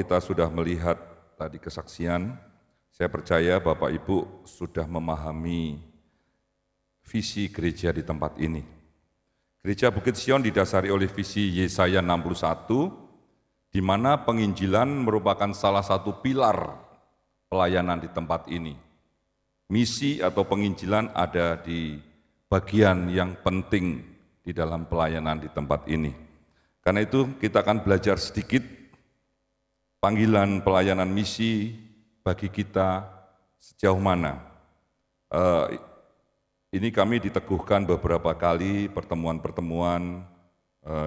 kita sudah melihat tadi kesaksian, saya percaya Bapak Ibu sudah memahami visi gereja di tempat ini. Gereja Bukit Sion didasari oleh visi Yesaya 61, di mana penginjilan merupakan salah satu pilar pelayanan di tempat ini. Misi atau penginjilan ada di bagian yang penting di dalam pelayanan di tempat ini. Karena itu kita akan belajar sedikit panggilan pelayanan misi bagi kita sejauh mana. Ini kami diteguhkan beberapa kali pertemuan-pertemuan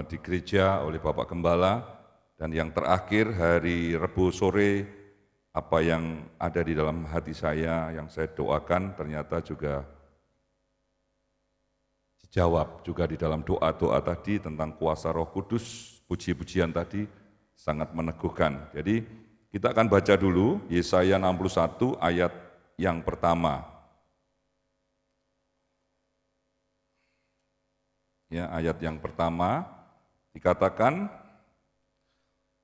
di gereja oleh Bapak Gembala, dan yang terakhir hari Rebo sore, apa yang ada di dalam hati saya, yang saya doakan ternyata juga dijawab juga di dalam doa-doa tadi tentang kuasa Roh Kudus, puji-pujian tadi sangat meneguhkan. Jadi kita akan baca dulu Yesaya 61 ayat yang pertama. Ya, ayat yang pertama dikatakan,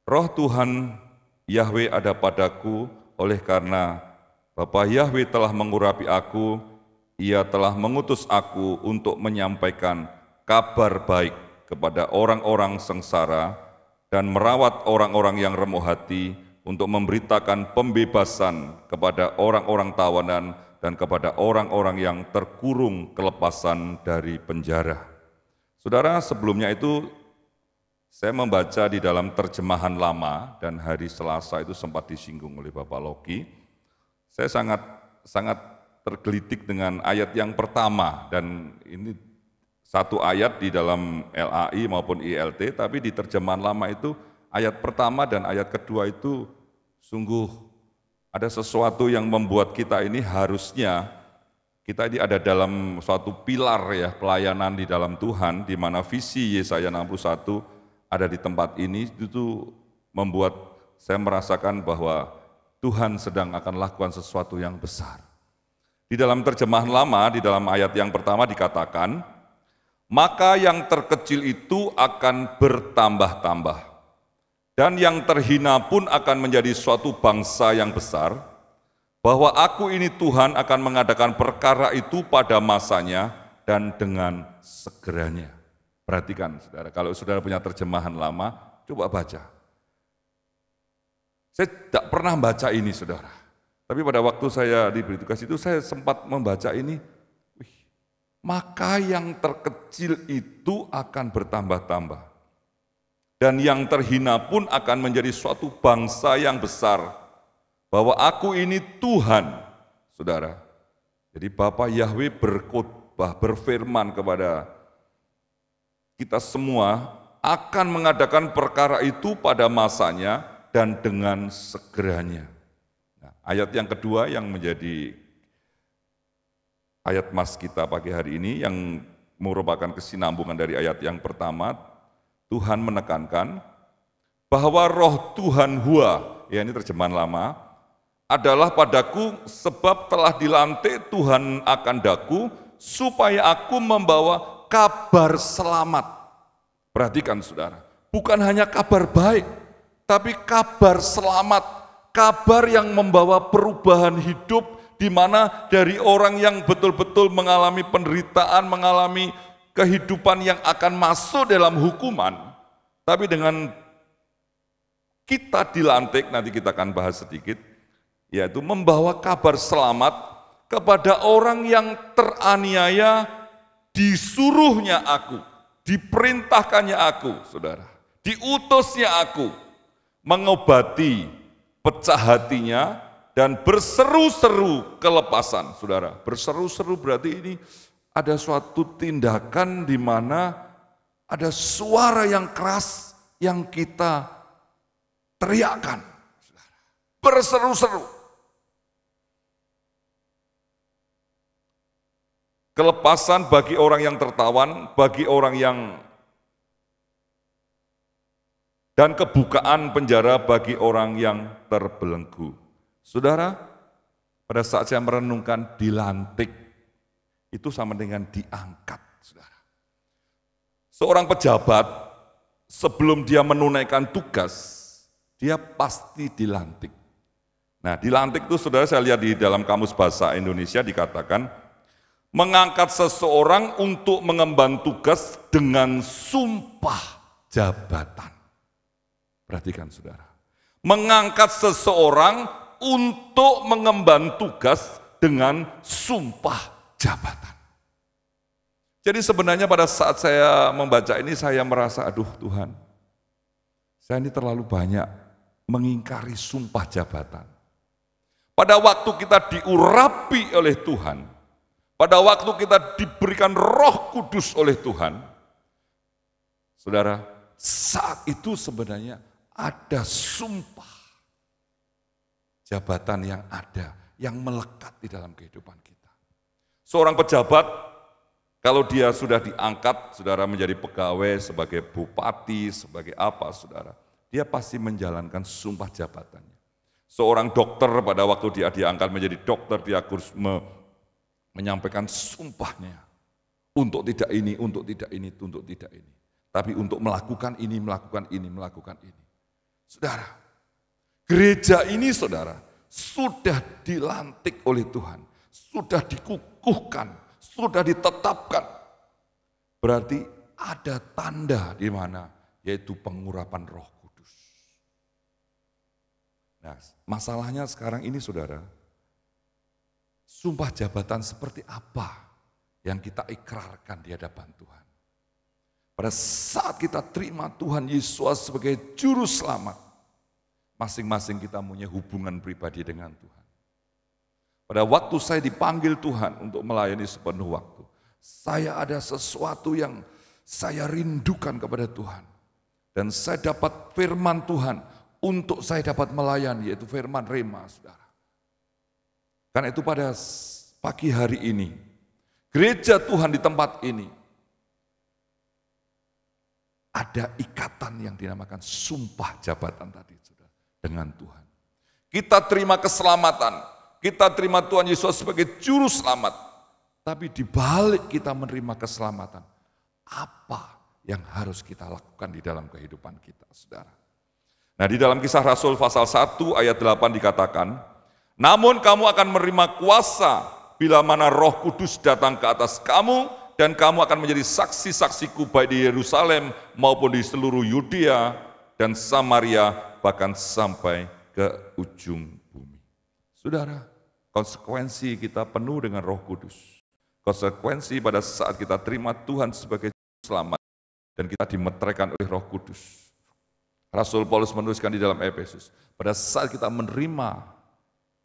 Roh Tuhan Yahwe ada padaku, oleh karena Bapa Yahwe telah mengurapi aku, Ia telah mengutus aku untuk menyampaikan kabar baik kepada orang-orang sengsara dan merawat orang-orang yang remuk hati, untuk memberitakan pembebasan kepada orang-orang tawanan dan kepada orang-orang yang terkurung kelepasan dari penjara. Saudara, sebelumnya itu saya membaca di dalam terjemahan lama, dan hari Selasa itu sempat disinggung oleh Bapak Loki. Saya sangat tergelitik dengan ayat yang pertama, dan ini satu ayat di dalam LAI maupun ILT, tapi di terjemahan lama itu ayat pertama dan ayat kedua itu sungguh ada sesuatu yang membuat kita ini harusnya kita ini ada dalam suatu pilar ya pelayanan di dalam Tuhan, di mana visi Yesaya 61 ada di tempat ini, itu membuat saya merasakan bahwa Tuhan sedang akan lakukan sesuatu yang besar. Di dalam terjemahan lama, di dalam ayat yang pertama dikatakan, maka yang terkecil itu akan bertambah-tambah, dan yang terhina pun akan menjadi suatu bangsa yang besar, bahwa aku ini Tuhan akan mengadakan perkara itu pada masanya dan dengan segeranya. Perhatikan saudara, kalau saudara punya terjemahan lama, coba baca. Saya tidak pernah baca ini saudara, tapi pada waktu saya diberi tugas itu saya sempat membaca ini. Maka yang terkecil itu akan bertambah-tambah, dan yang terhina pun akan menjadi suatu bangsa yang besar, bahwa aku ini Tuhan, saudara. Jadi Bapa Yahwe berkhotbah, berfirman kepada kita semua akan mengadakan perkara itu pada masanya dan dengan segeranya. Nah, ayat yang kedua yang menjadi ayat mas kita pagi hari ini, yang merupakan kesinambungan dari ayat yang pertama, Tuhan menekankan bahwa Roh Tuhan Hua, ya ini terjemahan lama, adalah padaku, sebab telah dilantik Tuhan akan daku, supaya aku membawa kabar selamat. Perhatikan saudara, bukan hanya kabar baik, tapi kabar selamat, kabar yang membawa perubahan hidup, di mana dari orang yang betul-betul mengalami penderitaan, mengalami kehidupan yang akan masuk dalam hukuman, tapi dengan kita dilantik, nanti kita akan bahas sedikit, yaitu membawa kabar selamat kepada orang yang teraniaya, disuruhnya aku, diperintahkannya aku, saudara, diutusnya aku, mengobati pecah hatinya dan berseru-seru kelepasan, saudara. Berseru-seru berarti ini ada suatu tindakan di mana ada suara yang keras yang kita teriakkan, saudara. Berseru-seru. Kelepasan bagi orang yang tertawan, bagi orang yang, dan kebukaan penjara bagi orang yang terbelenggu. Saudara, pada saat saya merenungkan dilantik, itu sama dengan diangkat. Saudara. Seorang pejabat, sebelum dia menunaikan tugas, dia pasti dilantik. Nah, dilantik itu saudara saya lihat di dalam Kamus Bahasa Indonesia dikatakan, mengangkat seseorang untuk mengemban tugas dengan sumpah jabatan. Perhatikan saudara. Mengangkat seseorang untuk mengemban tugas dengan sumpah jabatan. Jadi sebenarnya pada saat saya membaca ini saya merasa, aduh Tuhan, saya ini terlalu banyak mengingkari sumpah jabatan. Pada waktu kita diurapi oleh Tuhan, pada waktu kita diberikan Roh Kudus oleh Tuhan, saudara, saat itu sebenarnya ada sumpah jabatan yang ada, yang melekat di dalam kehidupan kita. Seorang pejabat, kalau dia sudah diangkat, saudara menjadi pegawai sebagai bupati, sebagai apa, saudara, dia pasti menjalankan sumpah jabatannya. Seorang dokter pada waktu dia diangkat menjadi dokter, dia harus menyampaikan sumpahnya. Untuk tidak ini, untuk tidak ini, untuk tidak ini. Tapi untuk melakukan ini, melakukan ini, melakukan ini. Saudara, gereja ini saudara, sudah dilantik oleh Tuhan, sudah dikukuhkan, sudah ditetapkan. Berarti ada tanda di mana, yaitu pengurapan Roh Kudus. Nah, masalahnya sekarang ini saudara, sumpah jabatan seperti apa yang kita ikrarkan di hadapan Tuhan. Pada saat kita terima Tuhan Yesus sebagai juru selamat, masing-masing kita punya hubungan pribadi dengan Tuhan. Pada waktu saya dipanggil Tuhan untuk melayani sepenuh waktu, saya ada sesuatu yang saya rindukan kepada Tuhan. Dan saya dapat firman Tuhan untuk saya dapat melayani, yaitu firman Rema, saudara. Karena itu pada pagi hari ini, gereja Tuhan di tempat ini, ada ikatan yang dinamakan sumpah jabatan tadi, saudara, dengan Tuhan. Kita terima keselamatan. Kita terima Tuhan Yesus sebagai juru selamat. Tapi di balik kita menerima keselamatan, apa yang harus kita lakukan di dalam kehidupan kita, saudara? Nah, di dalam Kisah Rasul pasal 1 ayat 8 dikatakan, namun kamu akan menerima kuasa bila mana Roh Kudus datang ke atas kamu, dan kamu akan menjadi saksi-saksiku baik di Yerusalem maupun di seluruh Yudea dan Samaria, bahkan sampai ke ujung bumi. Saudara, konsekuensi kita penuh dengan Roh Kudus. Konsekuensi pada saat kita terima Tuhan sebagai selamat dan kita dimeteraikan oleh Roh Kudus. Rasul Paulus menuliskan di dalam Efesus, pada saat kita menerima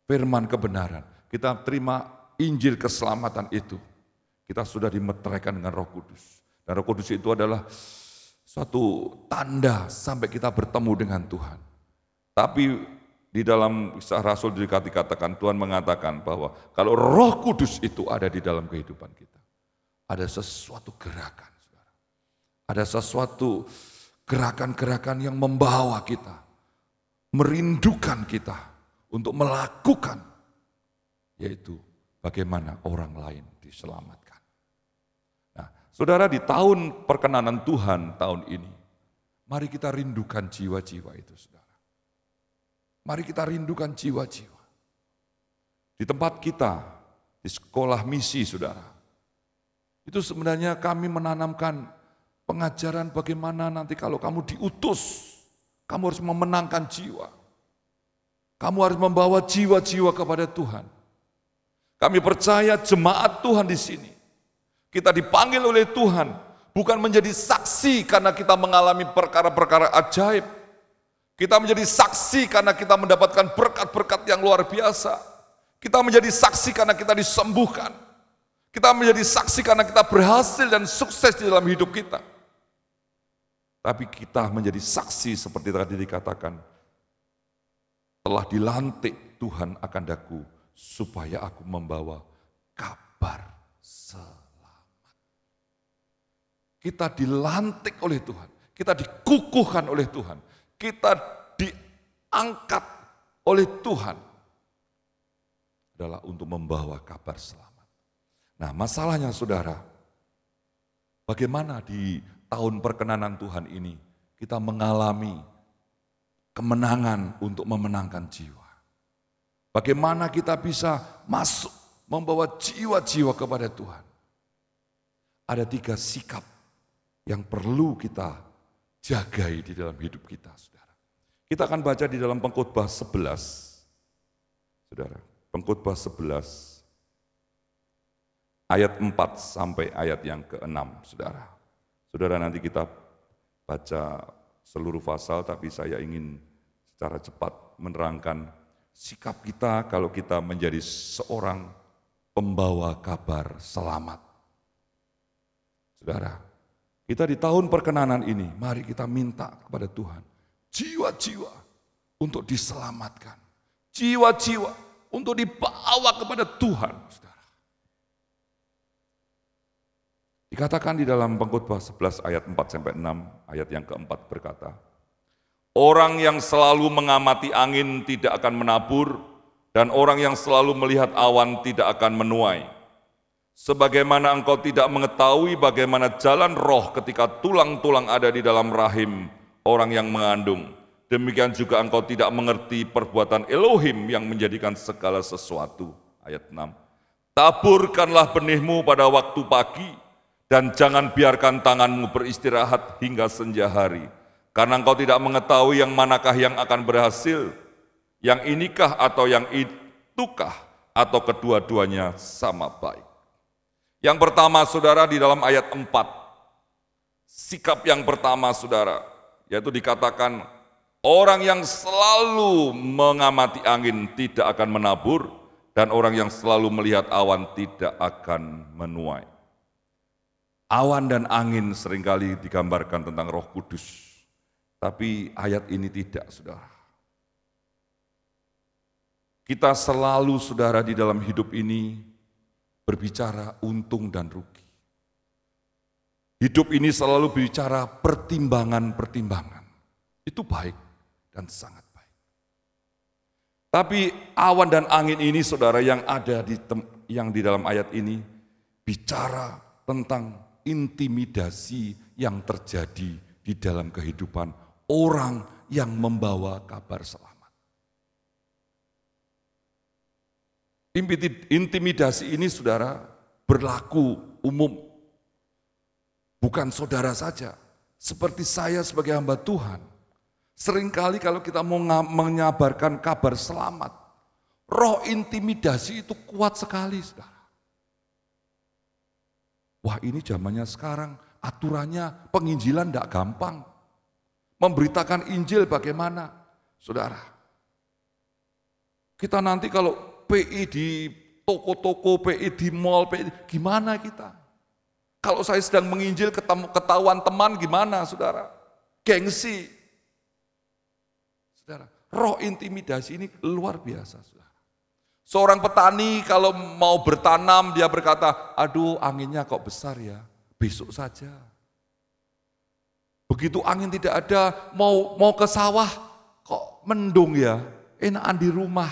firman kebenaran, kita terima Injil keselamatan itu, kita sudah dimeteraikan dengan Roh Kudus. Dan Roh Kudus itu adalah suatu tanda sampai kita bertemu dengan Tuhan. Tapi di dalam Kisah Rasul dikatakan, Tuhan mengatakan bahwa kalau Roh Kudus itu ada di dalam kehidupan kita, ada sesuatu gerakan, saudara. Ada sesuatu gerakan-gerakan yang membawa kita, merindukan kita untuk melakukan, yaitu bagaimana orang lain diselamatkan. Nah, saudara, di tahun perkenanan Tuhan tahun ini, mari kita rindukan jiwa-jiwa itu, saudara. Mari kita rindukan jiwa-jiwa. Di tempat kita, di sekolah misi, saudara, itu sebenarnya kami menanamkan pengajaran bagaimana nanti kalau kamu diutus, kamu harus memenangkan jiwa. Kamu harus membawa jiwa-jiwa kepada Tuhan. Kami percaya jemaat Tuhan di sini, kita dipanggil oleh Tuhan, bukan menjadi saksi karena kita mengalami perkara-perkara ajaib. Kita menjadi saksi karena kita mendapatkan berkat-berkat yang luar biasa. Kita menjadi saksi karena kita disembuhkan. Kita menjadi saksi karena kita berhasil dan sukses di dalam hidup kita. Tapi kita menjadi saksi seperti tadi dikatakan, telah dilantik Tuhan akan daku, supaya aku membawa kabar selamat. Kita dilantik oleh Tuhan, kita dikukuhkan oleh Tuhan, kita diangkat oleh Tuhan adalah untuk membawa kabar selamat. Nah, masalahnya saudara, bagaimana di tahun perkenanan Tuhan ini kita mengalami kemenangan untuk memenangkan jiwa. Bagaimana kita bisa masuk membawa jiwa-jiwa kepada Tuhan. Ada 3 sikap yang perlu kita jagai di dalam hidup kita, saudara. Kita akan baca di dalam Pengkhotbah 11, saudara. Pengkhotbah 11, ayat 4 sampai ayat yang ke-6, saudara. Saudara, nanti kita baca seluruh pasal, tapi saya ingin secara cepat menerangkan sikap kita kalau kita menjadi seorang pembawa kabar selamat. Saudara, kita di tahun perkenanan ini, mari kita minta kepada Tuhan, jiwa-jiwa untuk diselamatkan, jiwa-jiwa untuk dibawa kepada Tuhan, saudara. Dikatakan di dalam Pengkhotbah 11 ayat 4-6, ayat yang keempat berkata, orang yang selalu mengamati angin tidak akan menabur, dan orang yang selalu melihat awan tidak akan menuai. Sebagaimana engkau tidak mengetahui bagaimana jalan roh ketika tulang-tulang ada di dalam rahim orang yang mengandung, demikian juga engkau tidak mengerti perbuatan Elohim yang menjadikan segala sesuatu. Ayat 6. Taburkanlah benihmu pada waktu pagi, dan jangan biarkan tanganmu beristirahat hingga senja hari. Karena engkau tidak mengetahui yang manakah yang akan berhasil, yang inikah atau yang itukah, atau kedua-duanya sama baik. Yang pertama, saudara, di dalam ayat 4, sikap yang pertama, saudara, yaitu dikatakan, orang yang selalu mengamati angin tidak akan menabur, dan orang yang selalu melihat awan tidak akan menuai. Awan dan angin seringkali digambarkan tentang Roh Kudus. Tapi ayat ini tidak, saudara. Kita selalu, saudara, di dalam hidup ini berbicara untung dan rugi. Hidup ini selalu berbicara pertimbangan-pertimbangan. Itu baik dan sangat baik. Tapi awan dan angin ini, saudara, yang ada yang di dalam ayat ini bicara tentang intimidasi yang terjadi di dalam kehidupan orang yang membawa kabar selamat. Intimidasi ini, saudara, berlaku umum. Bukan saudara saja, seperti saya sebagai hamba Tuhan. Seringkali kalau kita mau menyabarkan kabar selamat, roh intimidasi itu kuat sekali, saudara. Wah, ini zamannya sekarang, aturannya penginjilan tidak gampang. Memberitakan Injil bagaimana, saudara? Kita nanti kalau PI di toko-toko, PI di mall, PI, gimana kita? Kalau saya sedang menginjil ketahuan teman, gimana, saudara? Gengsi. Saudara, roh intimidasi ini luar biasa, saudara. Seorang petani kalau mau bertanam, dia berkata, aduh anginnya kok besar ya, besok saja. Begitu angin tidak ada, mau ke sawah, kok mendung ya, enakan di rumah.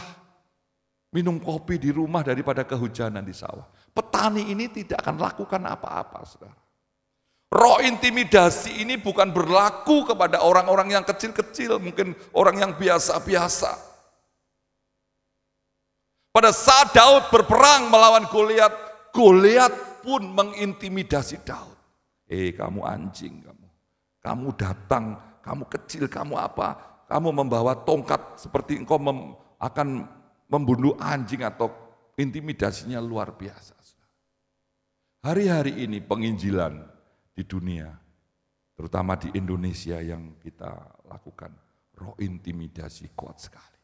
Minum kopi di rumah daripada kehujanan di sawah. Petani ini tidak akan lakukan apa-apa, saudara. Roh intimidasi ini bukan berlaku kepada orang-orang yang kecil-kecil, mungkin orang yang biasa-biasa. Pada saat Daud berperang melawan Goliat, Goliat pun mengintimidasi Daud. Kamu anjing, kamu datang, kamu kecil, kamu apa? Kamu membawa tongkat seperti engkau akan membunuh anjing, atau intimidasinya luar biasa. Hari-hari ini penginjilan di dunia, terutama di Indonesia yang kita lakukan, roh intimidasi kuat sekali.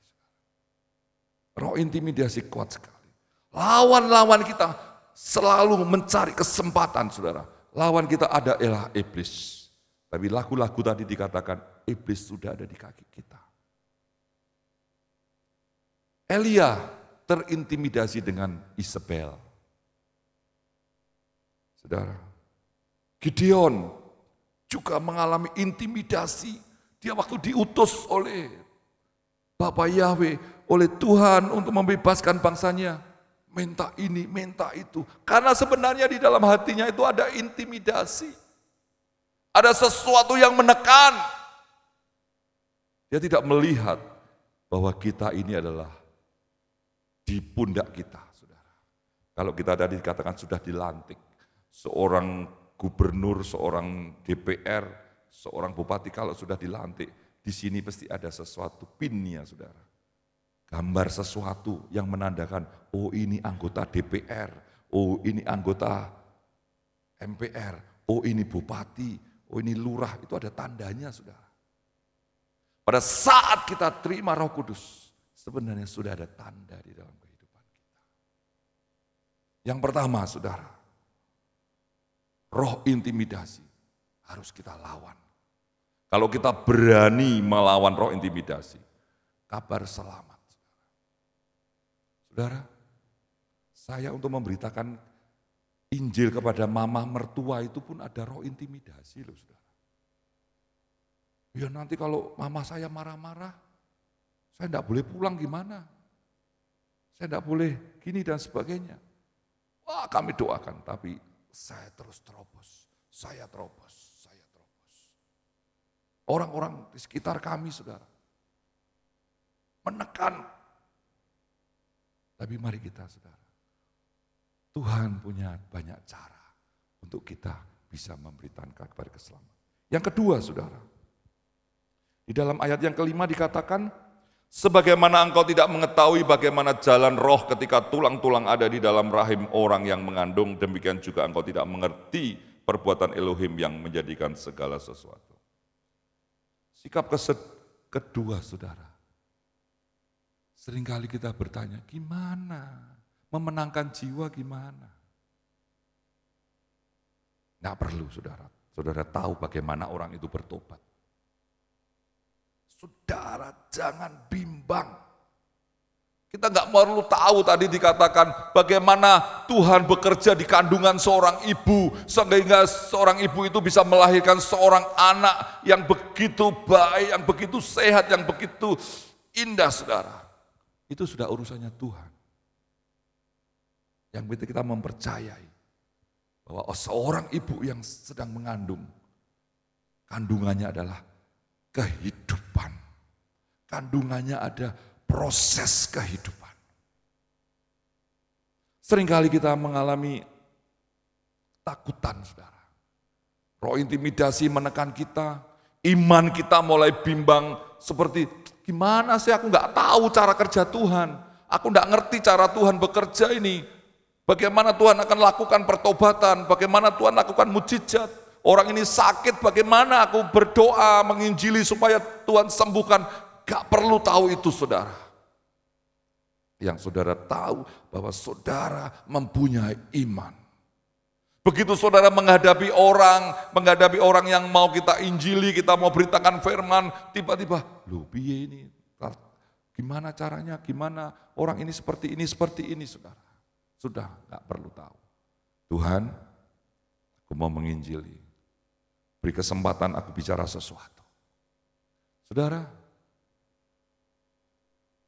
Roh intimidasi kuat sekali. Lawan-lawan kita selalu mencari kesempatan, saudara. Lawan kita ada ialah iblis. Tapi lagu-lagu tadi dikatakan, iblis sudah ada di kaki kita. Elia terintimidasi dengan Isabel. Saudara, Gideon juga mengalami intimidasi. Dia waktu diutus oleh Bapa Yahweh, oleh Tuhan untuk membebaskan bangsanya. Minta ini, minta itu. Karena sebenarnya di dalam hatinya itu ada intimidasi. Ada sesuatu yang menekan. Dia tidak melihat bahwa kita ini adalah di pundak kita, saudara. Kalau kita tadi dikatakan sudah dilantik, seorang gubernur, seorang DPR, seorang bupati kalau sudah dilantik, di sini pasti ada sesuatu pinnya, saudara. Gambar sesuatu yang menandakan, oh ini anggota DPR, oh ini anggota MPR, oh ini bupati, oh ini lurah, itu ada tandanya, saudara. Pada saat kita terima Roh Kudus, sebenarnya sudah ada tanda di dalam kehidupan kita. Yang pertama, saudara, roh intimidasi harus kita lawan. Kalau kita berani melawan roh intimidasi, kabar selamat. Saudara, saya untuk memberitakan Injil kepada mama mertua itu pun ada roh intimidasi loh, saudara. Ya nanti kalau mama saya marah-marah, saya tidak boleh pulang gimana? Saya tidak boleh gini dan sebagainya. Wah, kami doakan, tapi saya terus terobos, saya terobos. Orang-orang di sekitar kami, saudara, menekan. Tapi mari kita, saudara, Tuhan punya banyak cara untuk kita bisa memberitakan kabar keselamatan. Yang kedua, saudara, di dalam ayat yang kelima dikatakan, sebagaimana engkau tidak mengetahui bagaimana jalan roh ketika tulang-tulang ada di dalam rahim orang yang mengandung, demikian juga engkau tidak mengerti perbuatan Elohim yang menjadikan segala sesuatu. Sikap kedua, saudara, seringkali kita bertanya, gimana? Memenangkan jiwa gimana? Nggak perlu, saudara. Saudara tahu bagaimana orang itu bertobat. Saudara jangan bimbang. Kita nggak perlu tahu tadi dikatakan bagaimana Tuhan bekerja di kandungan seorang ibu sehingga seorang ibu itu bisa melahirkan seorang anak yang begitu baik, yang begitu sehat, yang begitu indah, saudara. Itu sudah urusannya Tuhan. Yang penting kita mempercayai bahwa seorang ibu yang sedang mengandung, kandungannya adalah kehidupan. Kandungannya ada proses kehidupan. Seringkali kita mengalami takutan, saudara. Roh intimidasi menekan kita, iman kita mulai bimbang seperti gimana sih aku nggak tahu cara kerja Tuhan. Aku nggak ngerti cara Tuhan bekerja ini. Bagaimana Tuhan akan lakukan pertobatan, bagaimana Tuhan lakukan mujizat. Orang ini sakit, bagaimana aku berdoa, menginjili supaya Tuhan sembuhkan. Gak perlu tahu itu, saudara. Yang saudara tahu bahwa saudara mempunyai iman. Begitu saudara menghadapi orang yang mau kita injili, kita mau beritakan firman, tiba-tiba, loh piye ini, gimana caranya, gimana orang ini seperti ini, saudara. Sudah gak perlu tahu. Tuhan, aku mau menginjili. Beri kesempatan aku bicara sesuatu. Saudara,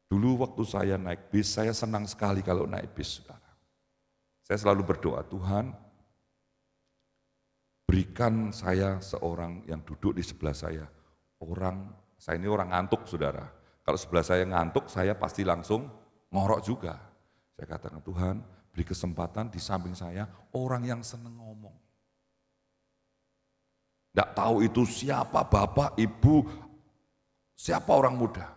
dulu waktu saya naik bis, saya senang sekali kalau naik bis, saudara. Saya selalu berdoa, Tuhan, berikan saya seorang yang duduk di sebelah saya. Saya ini orang ngantuk, saudara. Kalau sebelah saya ngantuk, saya pasti langsung ngorok juga. Saya katakan, Tuhan, beri kesempatan di samping saya orang yang senang ngomong. Tidak tahu itu siapa, bapak, ibu, siapa orang muda.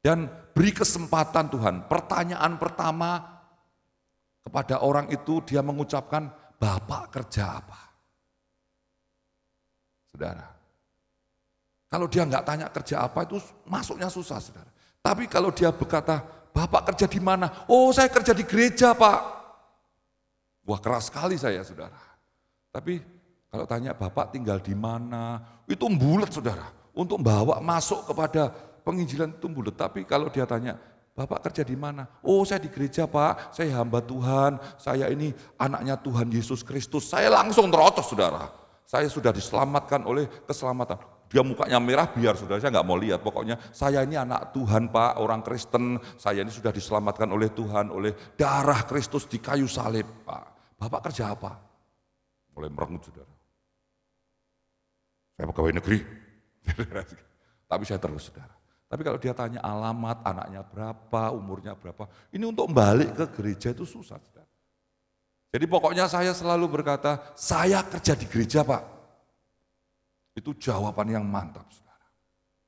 Dan beri kesempatan Tuhan. Pertanyaan pertama kepada orang itu dia mengucapkan, Bapak kerja apa? Saudara, kalau dia nggak tanya kerja apa itu masuknya susah, saudara. Tapi kalau dia berkata, Bapak kerja di mana? Oh, saya kerja di gereja, Pak. Wah, keras sekali saya, saudara. Tapi kalau tanya Bapak tinggal di mana, itu bulat, saudara. Untuk bawa masuk kepada penginjilan itu bulat. Tapi kalau dia tanya, Bapak kerja di mana? Oh, saya di gereja, Pak. Saya hamba Tuhan. Saya ini anaknya Tuhan Yesus Kristus. Saya langsung terocos, saudara. Saya sudah diselamatkan oleh keselamatan. Dia mukanya merah biar saudara, saya nggak mau lihat. Pokoknya saya ini anak Tuhan, Pak, orang Kristen. Saya ini sudah diselamatkan oleh Tuhan, oleh darah Kristus di kayu salib, Pak. Bapak kerja apa? Mulai merengut, saudara. Saya pegawai negeri. Tapi saya terus, saudara. Tapi kalau dia tanya alamat, anaknya berapa, umurnya berapa, ini untuk balik ke gereja itu susah, saudara. Jadi pokoknya saya selalu berkata, saya kerja di gereja, Pak. Itu jawaban yang mantap, saudara.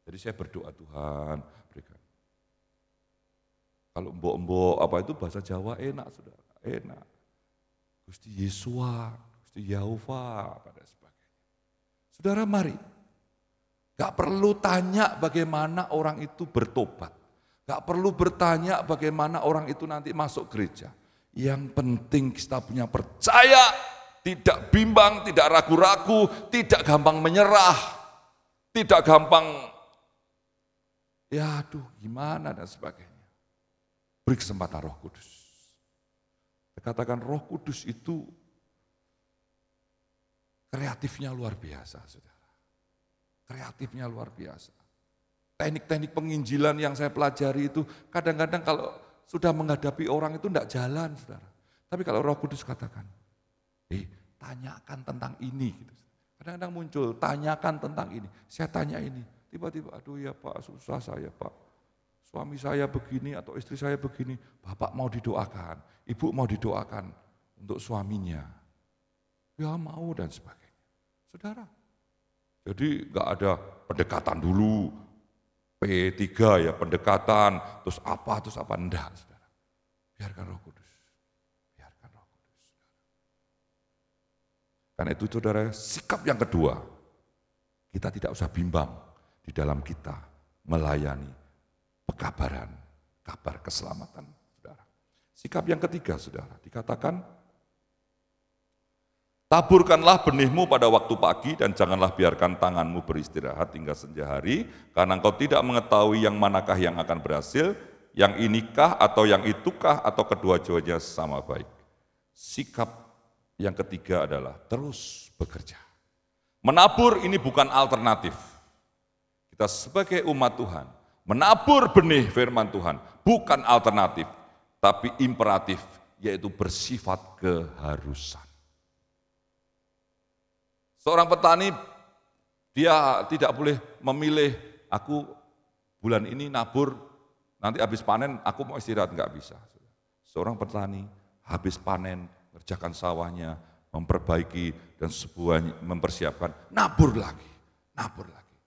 Jadi saya berdoa, Tuhan, berikan. Kalau mbok-mbok apa itu bahasa Jawa enak, saudara, enak. Gusti Yesua, Gusti Yahova, pada sebagainya. Saudara, mari. Gak perlu tanya bagaimana orang itu bertobat. Gak perlu bertanya bagaimana orang itu nanti masuk gereja. Yang penting kita punya percaya, tidak bimbang, tidak ragu-ragu, tidak gampang menyerah, tidak gampang, ya aduh gimana dan sebagainya. Beri kesempatan Roh Kudus. Katakan Roh Kudus itu kreatifnya luar biasa, saudara. Kreatifnya luar biasa. Teknik-teknik penginjilan yang saya pelajari itu kadang-kadang kalau sudah menghadapi orang itu tidak jalan, saudara. Tapi kalau Roh Kudus katakan, tanyakan tentang ini. Gitu. Kadang-kadang muncul, tanyakan tentang ini. Saya tanya ini, tiba-tiba, aduh ya Pak, susah saya Pak. Suami saya begini atau istri saya begini, Bapak mau didoakan, Ibu mau didoakan untuk suaminya. Ya mau dan sebagainya. Saudara, jadi enggak ada pendekatan dulu, P3 ya pendekatan, terus apa, enggak saudara. Biarkan Roh Kudus, biarkan Roh Kudus. Karena itu saudara, sikap yang kedua, kita tidak usah bimbang di dalam kita melayani pekabaran, kabar keselamatan saudara. Sikap yang ketiga saudara, dikatakan, taburkanlah benihmu pada waktu pagi dan janganlah biarkan tanganmu beristirahat hingga senja hari, karena engkau tidak mengetahui yang manakah yang akan berhasil, yang inikah atau yang itukah atau kedua-duanya sama baik. Sikap yang ketiga adalah terus bekerja. Menabur ini bukan alternatif. Kita sebagai umat Tuhan, menabur benih firman Tuhan bukan alternatif, tapi imperatif, yaitu bersifat keharusan. Seorang petani, dia tidak boleh memilih, aku bulan ini nabur, nanti habis panen aku mau istirahat, enggak bisa. Seorang petani habis panen, mengerjakan sawahnya, memperbaiki dan mempersiapkan, nabur lagi,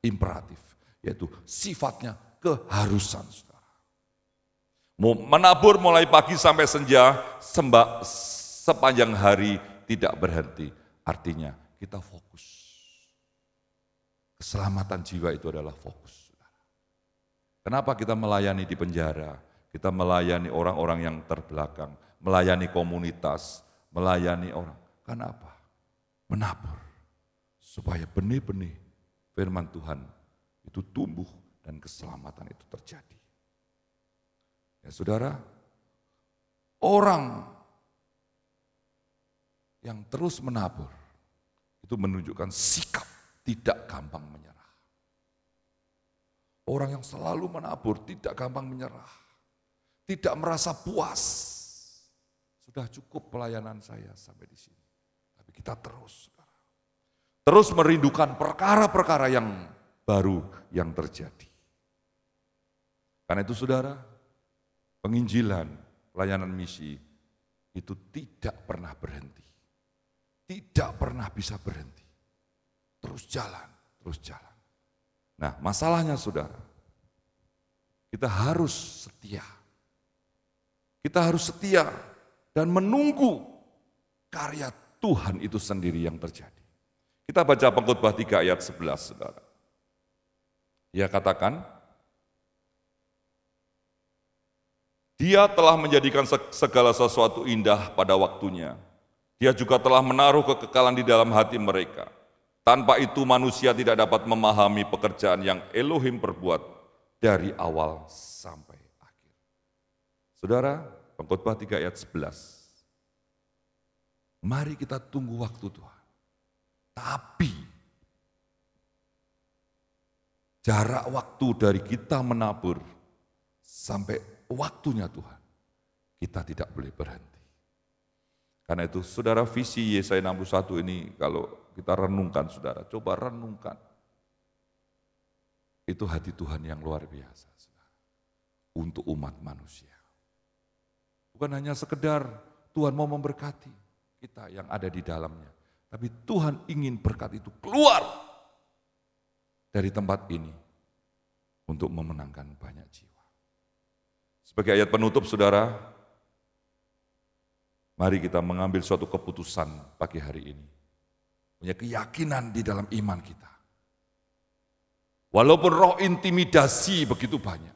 imperatif, yaitu sifatnya keharusan. Menabur mulai pagi sampai senja, sepanjang hari tidak berhenti, artinya kita fokus. Keselamatan jiwa itu adalah fokus. Kenapa kita melayani di penjara? Kita melayani orang-orang yang terbelakang, melayani komunitas, melayani orang. Karena apa? Menabur. Supaya benih-benih firman Tuhan itu tumbuh dan keselamatan itu terjadi. Ya saudara, orang yang terus menabur, itu menunjukkan sikap tidak gampang menyerah. Orang yang selalu menabur tidak gampang menyerah. Tidak merasa puas. Sudah cukup pelayanan saya sampai di sini. Tapi kita terus. Terus merindukan perkara-perkara yang baru yang terjadi. Karena itu saudara, penginjilan, pelayanan misi itu tidak pernah berhenti. Tidak pernah bisa berhenti. Terus jalan, terus jalan. Nah, masalahnya saudara, kita harus setia. Kita harus setia dan menunggu karya Tuhan itu sendiri yang terjadi. Kita baca Pengkhotbah 3 ayat 11, saudara. Dia katakan, Dia telah menjadikan segala sesuatu indah pada waktunya. Dia juga telah menaruh kekekalan di dalam hati mereka. Tanpa itu manusia tidak dapat memahami pekerjaan yang Elohim perbuat dari awal sampai akhir. Saudara, Pengkhotbah 3 ayat 11. Mari kita tunggu waktu Tuhan. Tapi jarak waktu dari kita menabur sampai waktunya Tuhan, kita tidak boleh berhenti. Karena itu saudara, visi Yesaya 61 ini kalau kita renungkan saudara, coba renungkan. Itu hati Tuhan yang luar biasa, saudara, untuk umat manusia. Bukan hanya sekedar Tuhan mau memberkati kita yang ada di dalamnya, tapi Tuhan ingin berkat itu keluar dari tempat ini untuk memenangkan banyak jiwa. Sebagai ayat penutup, saudara, mari kita mengambil suatu keputusan pagi hari ini. Punya keyakinan di dalam iman kita. Walaupun roh intimidasi begitu banyak.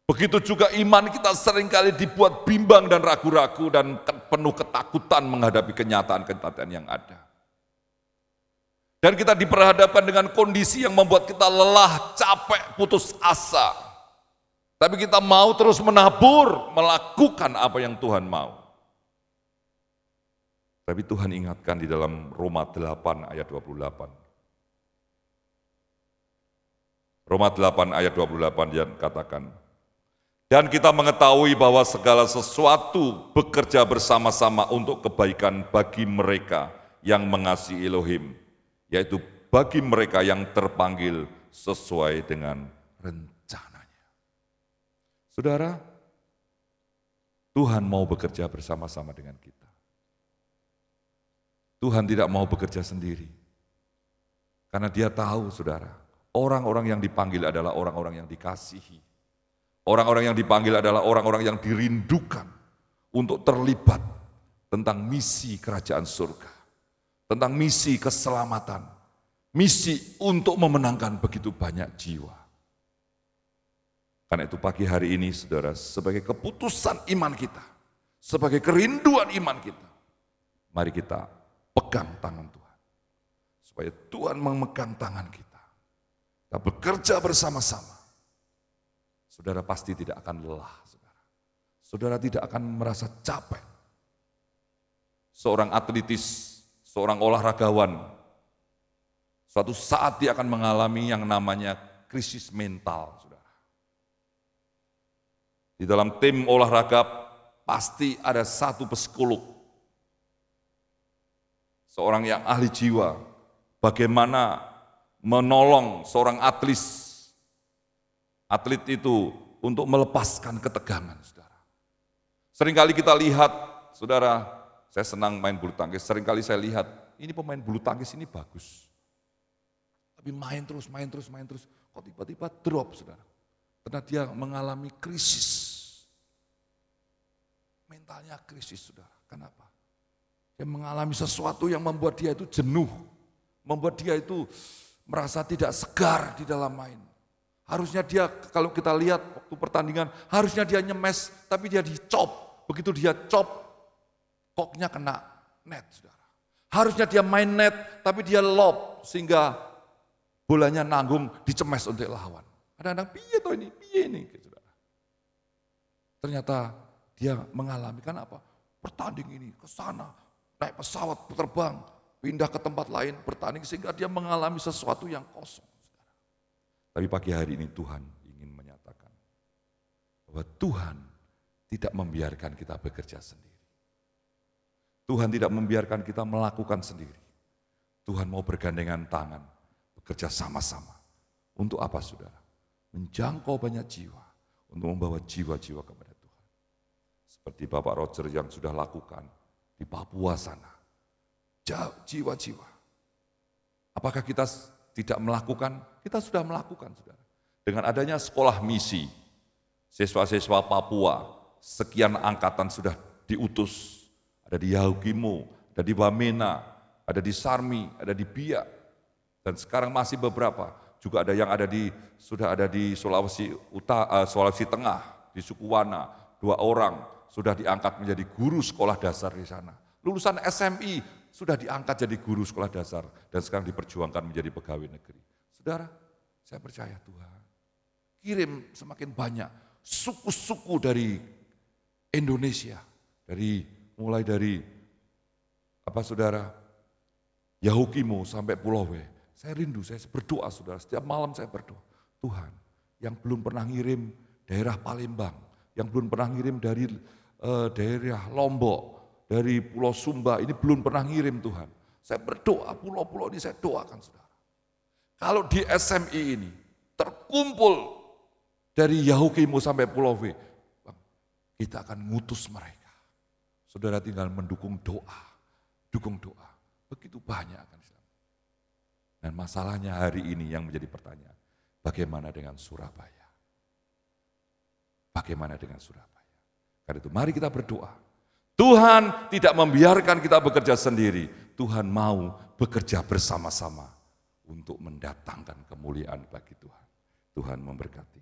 Begitu juga iman kita seringkali dibuat bimbang dan ragu-ragu dan penuh ketakutan menghadapi kenyataan-kenyataan yang ada. Dan kita diperhadapkan dengan kondisi yang membuat kita lelah, capek, putus asa. Tapi kita mau terus menabur, melakukan apa yang Tuhan mau. Tapi Tuhan ingatkan di dalam Roma 8 ayat 28. Roma 8 ayat 28 yang katakan, dan kita mengetahui bahwa segala sesuatu bekerja bersama-sama untuk kebaikan bagi mereka yang mengasihi Elohim, yaitu bagi mereka yang terpanggil sesuai dengan rencananya. Saudara, Tuhan mau bekerja bersama-sama dengan kita. Tuhan tidak mau bekerja sendiri. Karena Dia tahu, saudara, orang-orang yang dipanggil adalah orang-orang yang dikasihi. Orang-orang yang dipanggil adalah orang-orang yang dirindukan untuk terlibat tentang misi kerajaan surga, tentang misi keselamatan, misi untuk memenangkan begitu banyak jiwa. Karena itu pagi hari ini, saudara, sebagai keputusan iman kita, sebagai kerinduan iman kita, mari kita pegang tangan Tuhan. Supaya Tuhan memegang tangan kita. Kita bekerja bersama-sama. Saudara pasti tidak akan lelah, saudara. Saudara tidak akan merasa capek. Seorang atletis, seorang olahragawan, suatu saat dia akan mengalami yang namanya krisis mental, saudara. Di dalam tim olahraga pasti ada satu psikolog, seorang yang ahli jiwa, bagaimana menolong seorang atlet itu untuk melepaskan ketegangan, saudara. Seringkali kita lihat, saudara, saya senang main bulu tangkis, seringkali saya lihat, ini pemain bulu tangkis ini bagus. Tapi main terus, kok tiba-tiba drop, saudara. Karena dia mengalami krisis. Mentalnya krisis, saudara. Kenapa? Dia mengalami sesuatu yang membuat dia itu jenuh. Membuat dia itu merasa tidak segar di dalam main. Harusnya dia, kalau kita lihat waktu pertandingan, harusnya dia nyemes, tapi dia dicop. Begitu dia cop, koknya kena net, saudara. Harusnya dia main net, tapi dia lob, sehingga bolanya nanggung, dicemes untuk lawan. Kadang-kadang, piye ini, saudara. Ternyata dia mengalami, kan apa? Bertanding ini ke sana, naik pesawat terbang, pindah ke tempat lain, bertanding, sehingga dia mengalami sesuatu yang kosong. Tapi pagi hari ini Tuhan ingin menyatakan bahwa Tuhan tidak membiarkan kita bekerja sendiri. Tuhan tidak membiarkan kita melakukan sendiri. Tuhan mau bergandengan tangan, bekerja sama-sama. Untuk apa, saudara? Menjangkau banyak jiwa, untuk membawa jiwa-jiwa kepada Tuhan. Seperti Bapak Roger yang sudah lakukan di Papua sana. Jiwa-jiwa. Apakah kita tidak melakukan? Kita sudah melakukan, saudara. Dengan adanya sekolah misi, siswa-siswa Papua, sekian angkatan sudah diutus. Ada di Yahukimo, ada di Wamena, ada di Sarmi, ada di Biak. Dan sekarang masih beberapa. Juga ada yang sudah ada di Sulawesi Tengah, di Sukuwana. 2 orang sudah diangkat menjadi guru sekolah dasar di sana. Lulusan SMI sudah diangkat jadi guru sekolah dasar dan sekarang diperjuangkan menjadi pegawai negeri. Saudara, saya percaya Tuhan kirim semakin banyak suku-suku dari Indonesia, mulai dari saudara, Yahukimo sampai Pulau W. Saya rindu, saya berdoa, saudara, setiap malam saya berdoa, Tuhan yang belum pernah ngirim daerah Palembang, yang belum pernah ngirim dari daerah Lombok, dari Pulau Sumba, ini belum pernah ngirim Tuhan. Saya berdoa, pulau-pulau ini saya doakan, saudara. Kalau di SMI ini, terkumpul dari Yahukimu sampai Pulau V. Kita akan ngutus mereka. Saudara tinggal mendukung doa. Dukung doa. Begitu banyak akan selamat. Dan masalahnya hari ini yang menjadi pertanyaan. Bagaimana dengan Surabaya? Bagaimana dengan Surabaya? Karena itu mari kita berdoa. Tuhan tidak membiarkan kita bekerja sendiri. Tuhan mau bekerja bersama-sama untuk mendatangkan kemuliaan bagi Tuhan. Tuhan memberkati.